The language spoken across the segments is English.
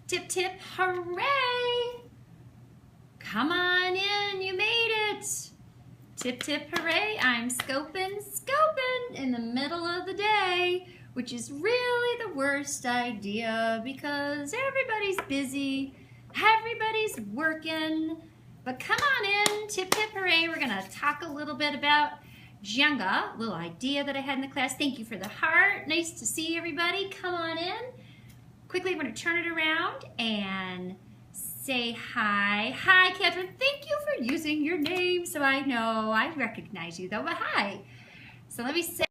Tip, tip, hooray! Come on in, you made it. Tip, tip, hooray, I'm scoping in the middle of the day, which is really the worst idea because everybody's busy, everybody's working. But come on in, tip, tip, hooray. We're gonna talk a little bit about Jenga, a little idea that I had in the class. Thank you for the heart. Nice to see everybody. Come on in. Quickly, I'm going to turn it around and say hi. Hi, Catherine. Thank you for using your name so I know. I recognize you, though, but hi. So let me say,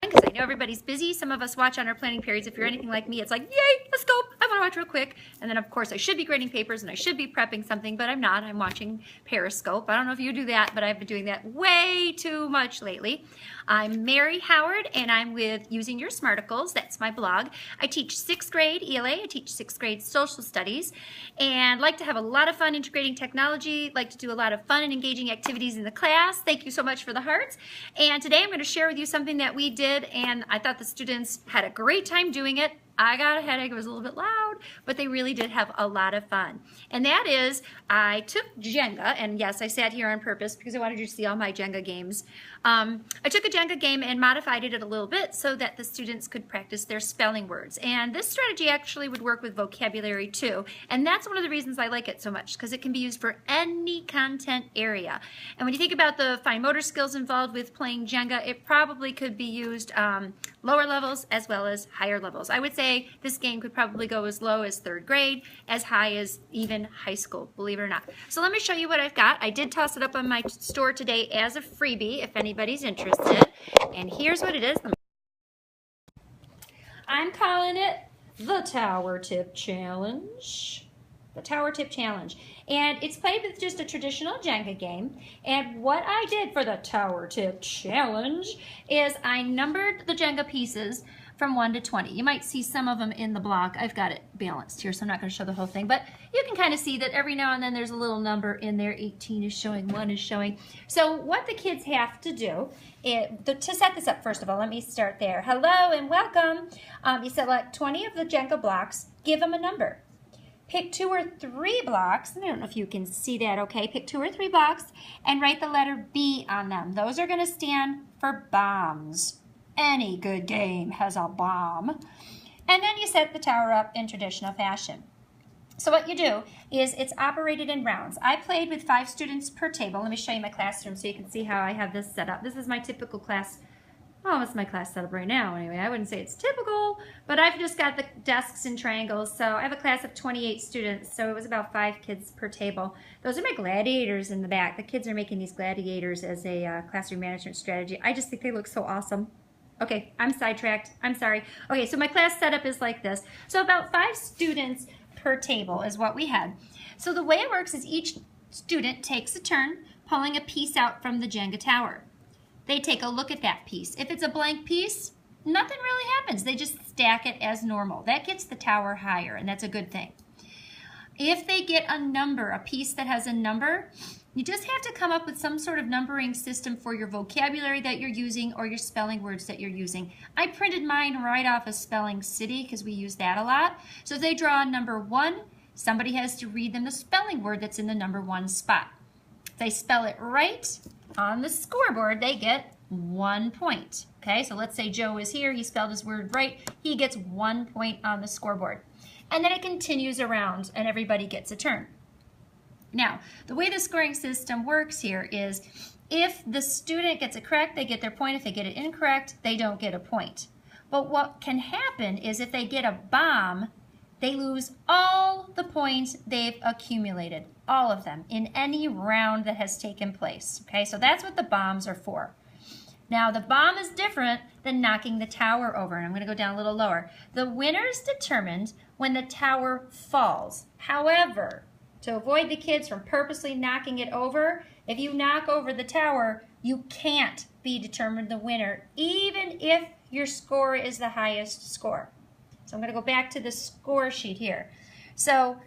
because I know everybody's busy. Some of us watch on our planning periods. If you're anything like me, it's like, yay, let's go. I want to watch real quick. And then, of course, I should be grading papers and I should be prepping something, but I'm not. I'm watching Periscope. I don't know if you do that, but I've been doing that way too much lately. I'm Mary Howard, and I'm with Using Your Smarticles. That's my blog. I teach 6th grade ELA. I teach 6th grade social studies, and like to have a lot of fun integrating technology, like to do a lot of fun and engaging activities in the class. Thank you so much for the hearts. And today I'm going to share with you something that we did, and I thought the students had a great time doing it. I got a headache, it was a little bit loud, but they really did have a lot of fun. And that is, I took Jenga, and yes, I sat here on purpose because I wanted you to see all my Jenga games. I took a Jenga game and modified it a little bit so that the students could practice their spelling words. And this strategy actually would work with vocabulary too. And that's one of the reasons I like it so much, because it can be used for any content area. And when you think about the fine motor skills involved with playing Jenga, it probably could be used lower levels as well as higher levels. I would say this game could probably go as low as 3rd grade, as high as even high school, believe it or not. So let me show you what I've got. I did toss it up on my store today as a freebie if anybody's interested. And here's what it is. I'm calling it the Tower Tip Challenge. The Tower Tip Challenge. And it's played with just a traditional Jenga game. And what I did for the Tower Tip Challenge is I numbered the Jenga pieces from 1 to 20. You might see some of them in the block. I've got it balanced here, so I'm not going to show the whole thing, but you can kind of see that every now and then there's a little number in there. 18 is showing, 1 is showing. So what the kids have to do, to set this up, first of all, let me start there. Hello and welcome. You select 20 of the Jenga blocks, give them a number. Pick 2 or 3 blocks, I don't know if you can see that okay, pick 2 or 3 blocks and write the letter B on them. Those are going to stand for bombs. Any good game has a bomb. And then you set the tower up in traditional fashion. So what you do is it's operated in rounds. I played with 5 students per table. Let me show you my classroom so you can see how I have this set up. This is my typical class. Oh, it's my class setup right now anyway. I wouldn't say it's typical, but I've just got the desks in triangles. So I have a class of 28 students, so it was about 5 kids per table. Those are my gladiators in the back. The kids are making these gladiators as a classroom management strategy. I just think they look so awesome. Okay, I'm sidetracked. I'm sorry. Okay, so my class setup is like this. So about 5 students per table is what we had. So the way it works is each student takes a turn pulling a piece out from the Jenga tower. They take a look at that piece. If it's a blank piece, nothing really happens. They just stack it as normal. That gets the tower higher, and that's a good thing. If they get a number, a piece that has a number, you just have to come up with some sort of numbering system for your vocabulary that you're using or your spelling words that you're using. I printed mine right off of Spelling City because we use that a lot. So if they draw number 1, somebody has to read them the spelling word that's in the number 1 spot. If they spell it right on the scoreboard, they get 1 point. Okay, so let's say Joe is here, he spelled his word right, he gets 1 point on the scoreboard. And then it continues around and everybody gets a turn. Now, the way the scoring system works here is if the student gets it correct, they get their point. If they get it incorrect, they don't get a point. But what can happen is if they get a bomb, they lose all the points they've accumulated, all of them, in any round that has taken place. Okay, so that's what the bombs are for. Now, the bomb is different than knocking the tower over, and I'm going to go down a little lower. The winner is determined when the tower falls. However, to avoid the kids from purposely knocking it over, if you knock over the tower, you can't be determined the winner, even if your score is the highest score. So I'm going to go back to the score sheet here. So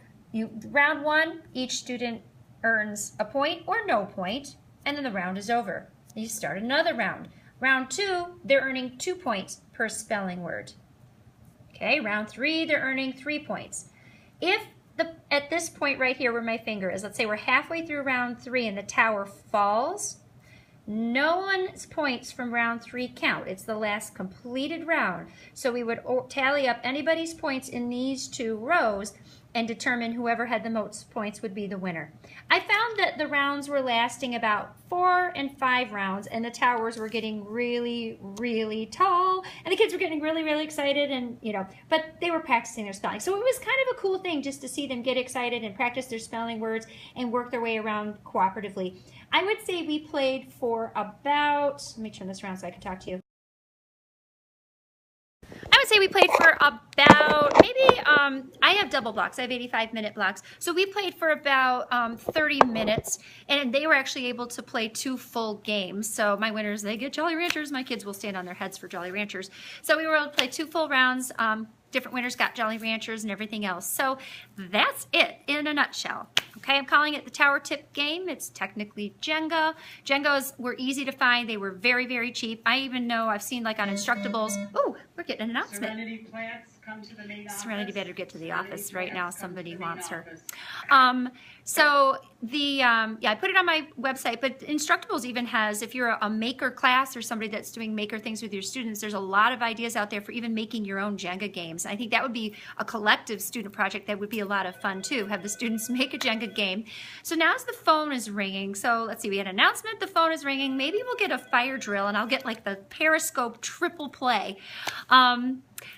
round 1, each student earns a point or no point, and then the round is over. You start another round. Round 2, they're earning 2 points per spelling word. Okay, round 3, they're earning 3 points. If at this point right here where my finger is, let's say we're halfway through round 3 and the tower falls, no one's points from round 3 count. It's the last completed round. So we would tally up anybody's points in these 2 rows and determine whoever had the most points would be the winner. I found that the rounds were lasting about 4 and 5 rounds, and the towers were getting really, really tall, and the kids were getting really, really excited, and but they were practicing their spelling. So it was kind of a cool thing just to see them get excited and practice their spelling words and work their way around cooperatively. I would say we played for about, let me turn this around so I can talk to you. I would say we played for about, maybe, I have double blocks. I have 85-minute blocks. So we played for about 30 minutes, and they were actually able to play 2 full games. So my winners, they get Jolly Ranchers. My kids will stand on their heads for Jolly Ranchers. So we were able to play 2 full rounds. Different winners got Jolly Ranchers and everything else. So that's it in a nutshell. Okay, I'm calling it the Tower Tip game. It's technically Jenga. Jengas were easy to find. They were very, very cheap. I even know I've seen like on Instructables. Oh, we're getting an announcement. Serenity plants, come to the main office. Serenity better get to the office right now. Somebody wants her. Office. So yeah, I put it on my website, but Instructables even has, if you're a maker class or somebody that's doing maker things with your students, there's a lot of ideas out there for even making your own Jenga games. I think that would be a collective student project that would be a lot of fun too, have the students make a Jenga game. So now as the phone is ringing, so let's see, we had an announcement, the phone is ringing, maybe we'll get a fire drill and I'll get like the Periscope triple play.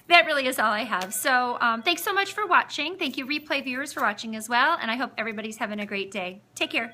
That really is all I have. So thanks so much for watching. Thank you replay viewers for watching as well, and I hope everybody's having a great day. Take care.